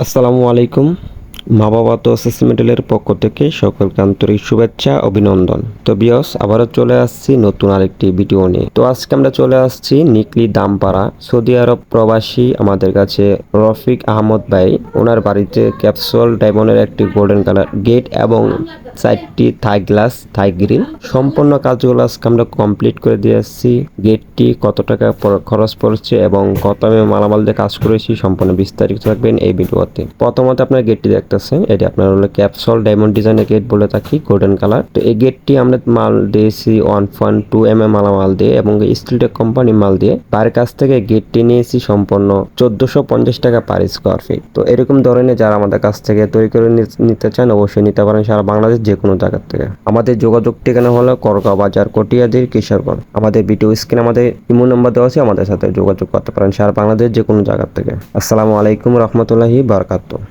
আসসালামু আলাইকুম। মা বাবা তো মেটালের পক্ষ থেকে সকলকে আন্তরিক শুভেচ্ছা অভিনন্দন। তো বিয়স আবারও চলে আসছি নতুন আরেকটি ভিডিও নিয়ে। তো আজকে আমরা চলে আসছি নিকলি দামপাড়া সৌদি আরব প্রবাসী আমাদের কাছে রফিক আহমদ ভাই, ওনার বাড়িতে ক্যাপসুল ডায়মন্ডের একটি গোল্ডেন কালার গেট এবং 4টি থাই গ্লাস থাই গ্রিল সম্পূর্ণ কাজগুলো আজকে আমরা কমপ্লিট করে দিয়ে আসছি। গেটটি কত টাকা খরচ পড়ছে এবং কত আমি মালামাল দিয়ে কাজ করেছি সম্পূর্ণ বিস্তারিত থাকবেন এই ভিডিওতে। প্রথমত আপনার গেটটি দেখতেছেন, এটি আপনার হলো ক্যাপসুল ডায়মন্ড ডিজাইনের গেট বলে থাকি, গোল্ডেন কালার। তো এই গেটটি আমরা মাল দিয়েছি 1.2 mm মালামাল দিয়ে এবং স্টিলটেক কোম্পানি মাল দিয়ে। তার কাছ থেকে গেটটি নিয়েছি সম্পূর্ণ 1450 টাকা পার স্কোয়ার ফিট। তো এরকম ধরনের যারা আমাদের কাছ থেকে তৈরি করে নিতে চান অবশ্যই নিতে পারেন সারা বাংলাদেশ যে কোনো জায়গা থেকে। আমাদের যোগাযোগ ঠিকানা হলো করগাঁও বাজার, কটিয়াদির, কিশোরগঞ্জ। আমাদের ভিডিও স্ক্রিনে আমাদের ইমো নাম্বার দেওয়া আছে, আমাদের সাথে যোগাযোগ করতে পারেন সারা বাংলাদেশ যে কোনো জায়গা থেকে। আসসালামু আলাইকুম রহমতুল্লাহি বারাকাতুহু।